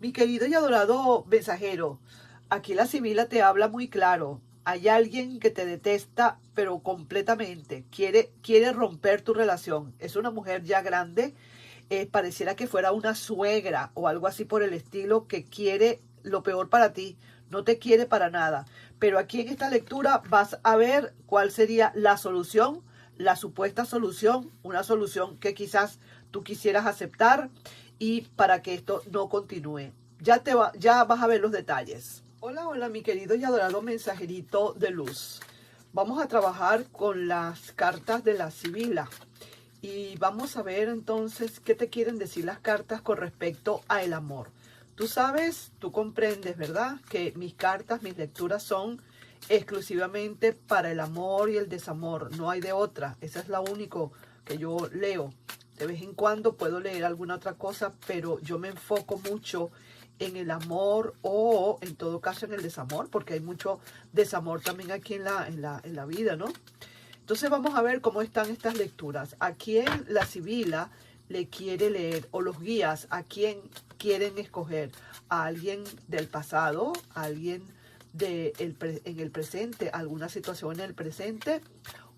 Mi querido y adorado mensajero, aquí la Sibila te habla muy claro. Hay alguien que te detesta, pero completamente. Quiere romper tu relación. Es una mujer ya grande. Pareciera que fuera una suegra o algo así por el estilo, que quiere lo peor para ti. No te quiere para nada. Pero aquí en esta lectura vas a ver cuál sería la solución, la supuesta solución, una solución que quizás tú quisieras aceptar y para que esto no continúe. Ya vas a ver los detalles. Hola, hola, mi querido y adorado mensajerito de luz. Vamos a trabajar con las cartas de la Sibila y vamos a ver entonces qué te quieren decir las cartas con respecto a el amor. Tú sabes, tú comprendes, ¿verdad? Que mis cartas, mis lecturas son exclusivamente para el amor y el desamor. No hay de otra. Esa es la única que yo leo. De vez en cuando puedo leer alguna otra cosa, pero yo me enfoco mucho en el amor o en todo caso en el desamor, porque hay mucho desamor también aquí en la vida, ¿no? Entonces vamos a ver cómo están estas lecturas. ¿A quién la Sibila le quiere leer? O los guías, ¿a quién quieren escoger? ¿A alguien del pasado? ¿A alguien en el presente? ¿Alguna situación en el presente?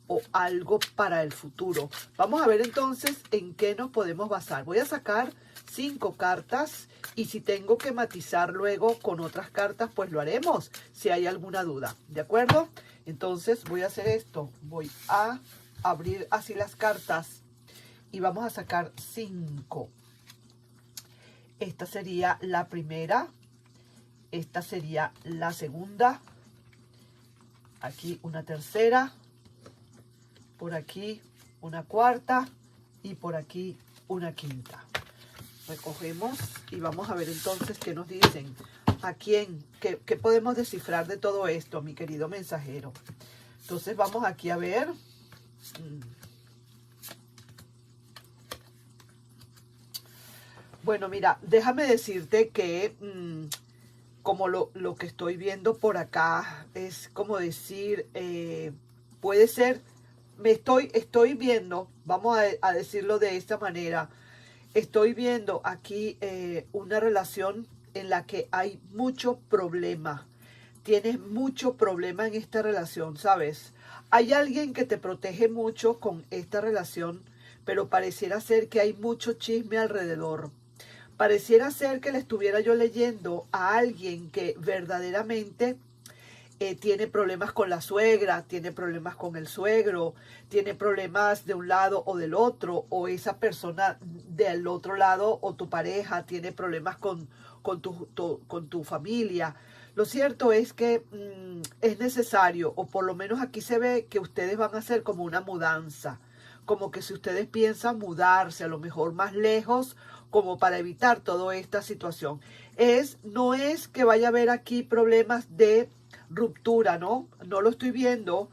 ¿O algo para el futuro? Vamos a ver entonces en qué nos podemos basar. Voy a sacar 5 cartas y si tengo que matizar luego con otras cartas, pues lo haremos si hay alguna duda. ¿De acuerdo? Entonces voy a hacer esto. Voy a abrir así las cartas y vamos a sacar 5. Esta sería la primera. Esta sería la segunda. Aquí una tercera. Por aquí una cuarta y por aquí una quinta. Recogemos y vamos a ver entonces qué nos dicen. ¿A quién? ¿Qué podemos descifrar de todo esto, mi querido mensajero? Entonces vamos aquí a ver. Bueno, mira, déjame decirte que como lo que estoy viendo por acá es como decir, puede ser, estoy viendo, vamos a decirlo de esta manera, estoy viendo aquí una relación en la que hay mucho problema. Tienes mucho problema en esta relación, ¿sabes? Hay alguien que te protege mucho con esta relación, pero pareciera ser que hay mucho chisme alrededor. Pareciera ser que le estuviera yo leyendo a alguien que verdaderamente tiene problemas con la suegra, tiene problemas con el suegro, tiene problemas de un lado o del otro, o esa persona del otro lado o tu pareja tiene problemas con tu familia. Lo cierto es que es necesario, o por lo menos aquí se ve que ustedes van a hacer como una mudanza, como que si ustedes piensan mudarse a lo mejor más lejos, como para evitar toda esta situación. No es que vaya a haber aquí problemas de ruptura, ¿no? No lo estoy viendo.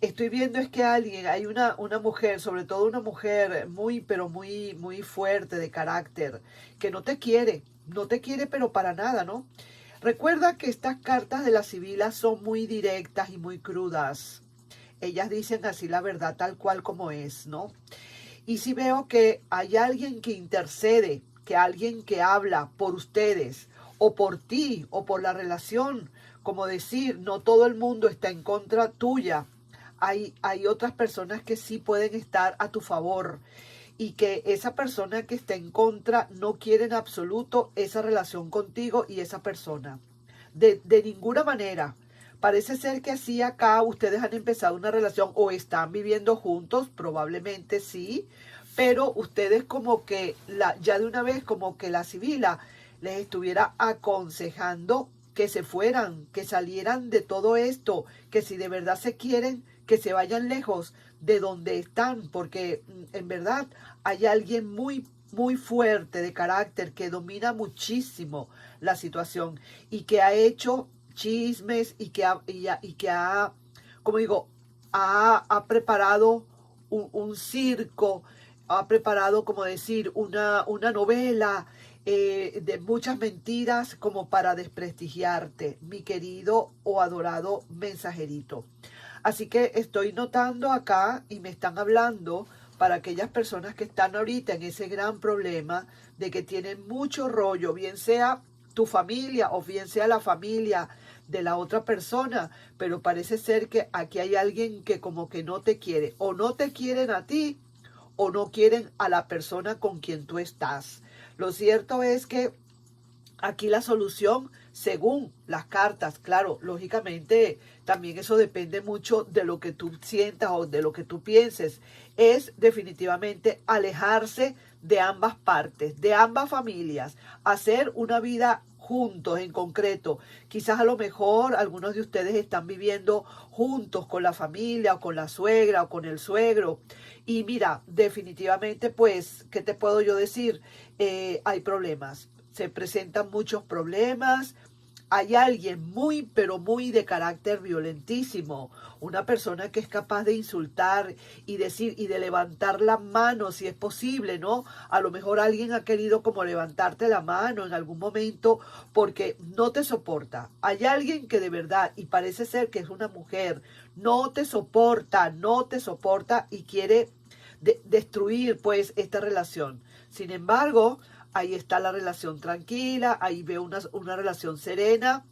Estoy viendo es que hay una mujer, sobre todo una mujer muy, pero muy, muy fuerte de carácter, que no te quiere, pero para nada, ¿no? Recuerda que estas cartas de la Sibila son muy directas y muy crudas. Ellas dicen así la verdad tal cual como es, ¿no? Y si veo que hay alguien que intercede, que alguien que habla por ustedes, o por ti, o por la relación, como decir, no todo el mundo está en contra tuya. Hay otras personas que sí pueden estar a tu favor y que esa persona que está en contra no quiere en absoluto esa relación contigo y esa persona. De ninguna manera. Parece ser que así acá ustedes han empezado una relación o están viviendo juntos, probablemente sí, pero ustedes como que ya de una vez como que la Sibila les estuviera aconsejando que se fueran, que salieran de todo esto, que si de verdad se quieren, que se vayan lejos de donde están, porque en verdad hay alguien muy, muy fuerte de carácter que domina muchísimo la situación y que ha hecho chismes y que ha como digo, ha preparado un circo, ha preparado, como decir, una novela de muchas mentiras como para desprestigiarte, mi querido o adorado mensajerito. Así que estoy notando acá y me están hablando para aquellas personas que están ahorita en ese gran problema de que tienen mucho rollo, bien sea tu familia o bien sea la familia de la otra persona, pero parece ser que aquí hay alguien que como que no te quiere, o no te quieren a ti, o no quieren a la persona con quien tú estás. Lo cierto es que aquí la solución, según las cartas, claro, lógicamente también eso depende mucho de lo que tú sientas o de lo que tú pienses, es definitivamente alejarse de ambas partes, de ambas familias, hacer una vida juntos en concreto. Quizás a lo mejor algunos de ustedes están viviendo juntos con la familia o con la suegra o con el suegro. Y mira, definitivamente pues, ¿qué te puedo yo decir? Hay problemas, se presentan muchos problemas. Hay alguien muy, pero muy de carácter violentísimo, una persona que es capaz de insultar y decir y de levantar la mano si es posible, ¿no? A lo mejor alguien ha querido como levantarte la mano en algún momento porque no te soporta. Hay alguien que de verdad, y parece ser que es una mujer, no te soporta, no te soporta y quiere destruir pues esta relación. Sin embargo, ahí está la relación tranquila, ahí veo una relación serena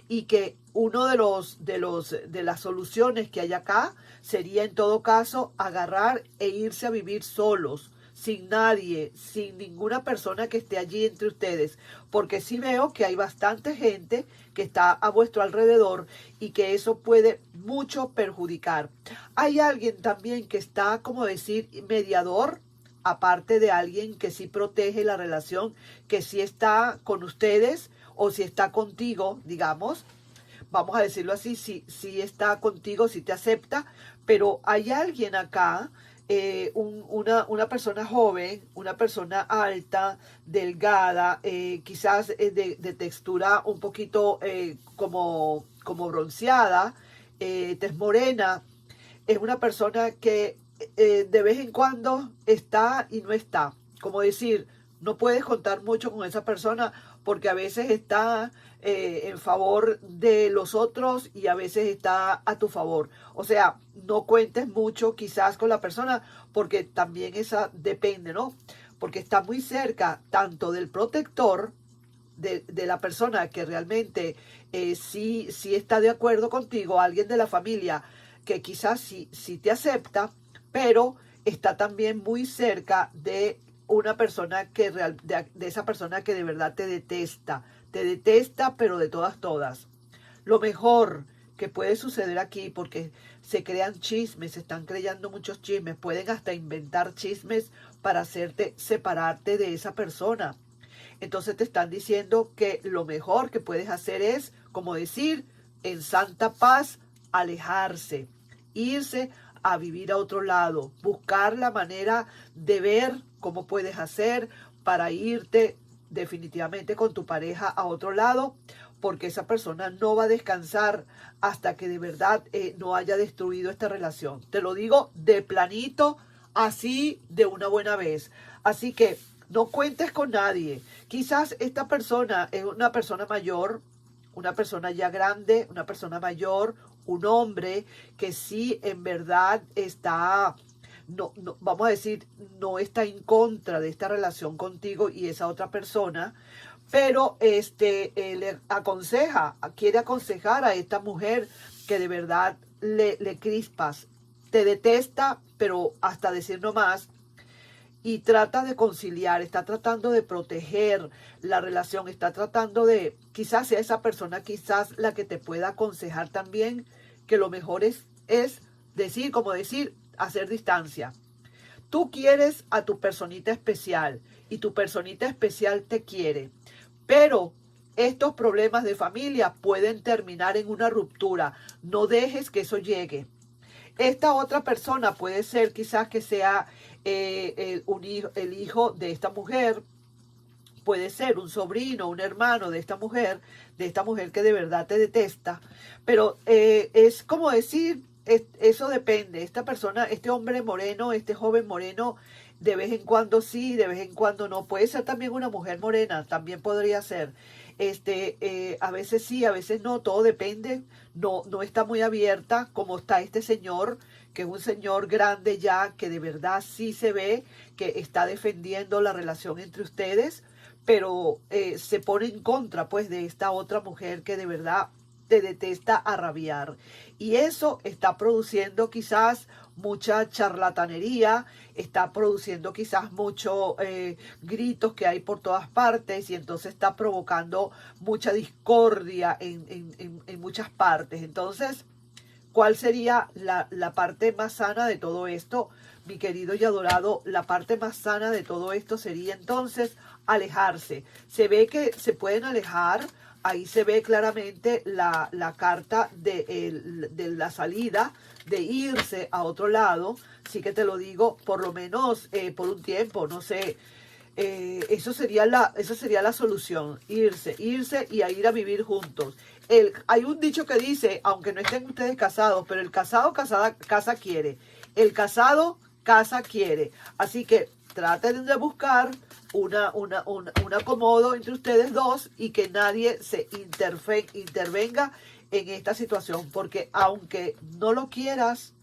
y que uno de las soluciones que hay acá sería en todo caso agarrar e irse a vivir solos, sin nadie, sin ninguna persona que esté allí entre ustedes, porque sí veo que hay bastante gente que está a vuestro alrededor y que eso puede mucho perjudicar. Hay alguien también que está, como decir, mediador, aparte de alguien que sí protege la relación, que sí está con ustedes o si está contigo, digamos, vamos a decirlo así, si está contigo, si te acepta, pero hay alguien acá, una persona joven, una persona alta, delgada, quizás de textura un poquito como bronceada, tez morena, es una persona que de vez en cuando está y no está. Como decir, no puedes contar mucho con esa persona porque a veces está en favor de los otros y a veces está a tu favor. O sea, no cuentes mucho quizás con la persona porque también esa depende, ¿no? Porque está muy cerca tanto del protector, de la persona que realmente sí está de acuerdo contigo, alguien de la familia que quizás sí te acepta, pero está también muy cerca de una persona de esa persona que de verdad te detesta, pero de todas. Lo mejor que puede suceder aquí, porque se crean chismes, se están creando muchos chismes, pueden hasta inventar chismes para hacerte separarte de esa persona. Entonces te están diciendo que lo mejor que puedes hacer es, como decir, en santa paz, alejarse, irse a vivir a otro lado, buscar la manera de ver cómo puedes hacer para irte definitivamente con tu pareja a otro lado, porque esa persona no va a descansar hasta que de verdad no haya destruido esta relación. Te lo digo de planito, así de una buena vez. Así que no cuentes con nadie. Quizás esta persona es una persona mayor, una persona ya grande, una persona mayor, un hombre que sí en verdad está, no, vamos a decir, no está en contra de esta relación contigo y esa otra persona, pero le aconseja, quiere aconsejar a esta mujer que de verdad le crispas, te detesta, pero hasta decir no más, y trata de conciliar, está tratando de proteger la relación, está tratando de, quizás sea esa persona, quizás la que te pueda aconsejar también, que lo mejor es decir, como decir, hacer distancia. Tú quieres a tu personita especial y tu personita especial te quiere, pero estos problemas de familia pueden terminar en una ruptura. No dejes que eso llegue. Esta otra persona puede ser quizás que sea el hijo de esta mujer, puede ser un sobrino, un hermano de esta mujer que de verdad te detesta, pero es como decir, eso depende, esta persona, este hombre moreno, este joven moreno, de vez en cuando sí, de vez en cuando no, puede ser también una mujer morena, también podría ser, a veces sí, a veces no, todo depende, no está muy abierta como está este señor, que es un señor grande ya, que de verdad sí se ve que está defendiendo la relación entre ustedes, pero se pone en contra pues de esta otra mujer que de verdad te detesta a rabiar. Y eso está produciendo quizás mucha charlatanería, está produciendo quizás muchos gritos que hay por todas partes y entonces está provocando mucha discordia en muchas partes. Entonces, ¿cuál sería la parte más sana de todo esto? Mi querido y adorado, la parte más sana de todo esto sería entonces alejarse. Se ve que se pueden alejar, ahí se ve claramente la carta de la salida, de irse a otro lado. Sí que te lo digo, por lo menos por un tiempo, no sé. Eso sería la solución, irse y a ir a vivir juntos. Hay un dicho que dice, aunque no estén ustedes casados, pero el casado casa quiere, el casado casa quiere. Así que traten de buscar un acomodo entre ustedes dos y que nadie se intervenga en esta situación, porque aunque no lo quieras,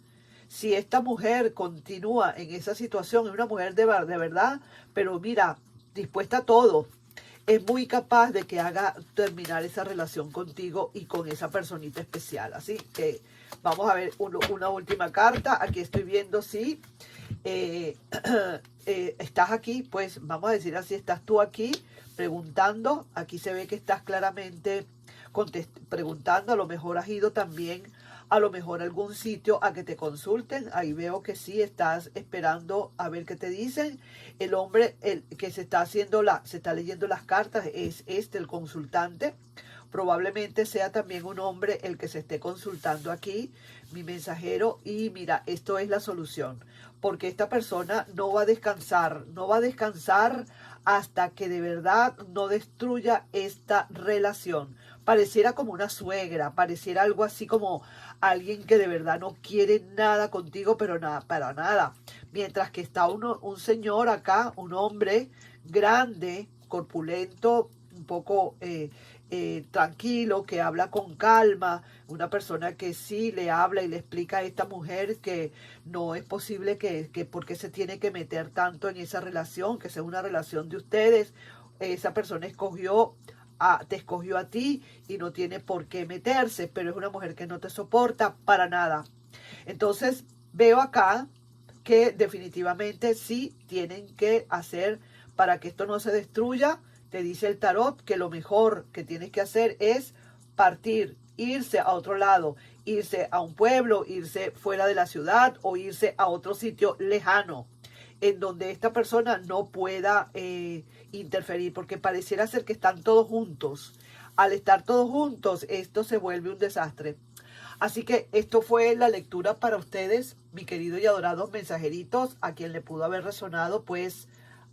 si esta mujer continúa en esa situación, es una mujer de verdad, pero mira, dispuesta a todo, es muy capaz de que haga terminar esa relación contigo y con esa personita especial. Así que vamos a ver una última carta. Aquí estoy viendo si estás aquí, pues vamos a decir así, estás tú aquí preguntando. Aquí se ve que estás claramente preguntando. A lo mejor has ido también a lo mejor a algún sitio a que te consulten. Ahí veo que sí, estás esperando a ver qué te dicen. El hombre el que se está leyendo las cartas es el consultante. Probablemente sea también un hombre el que se esté consultando aquí, mi mensajero. Y mira, esto es la solución, porque esta persona no va a descansar hasta que de verdad no destruya esta relación. Pareciera como una suegra, pareciera algo así como alguien que de verdad no quiere nada contigo, pero nada, para nada. Mientras que está un señor acá, un hombre grande, corpulento, un poco tranquilo, que habla con calma, una persona que sí le habla y le explica a esta mujer que no es posible que porque se tiene que meter tanto en esa relación, que sea una relación de ustedes. Esa persona te escogió a ti y no tiene por qué meterse, pero es una mujer que no te soporta para nada. Entonces veo acá que definitivamente sí tienen que hacer para que esto no se destruya. Te dice el tarot que lo mejor que tienes que hacer es partir, irse a otro lado, irse a un pueblo, irse fuera de la ciudad o irse a otro sitio lejano en donde esta persona no pueda interferir, porque pareciera ser que están todos juntos. Al estar todos juntos, esto se vuelve un desastre. Así que esto fue la lectura para ustedes, mi querido y adorados mensajeritos. A quien le pudo haber resonado, pues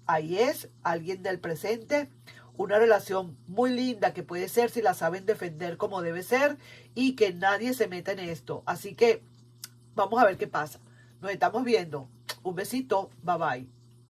ahí es, alguien del presente. Una relación muy linda que puede ser si la saben defender como debe ser y que nadie se meta en esto. Así que vamos a ver qué pasa. Nos estamos viendo. Un besito. Bye bye.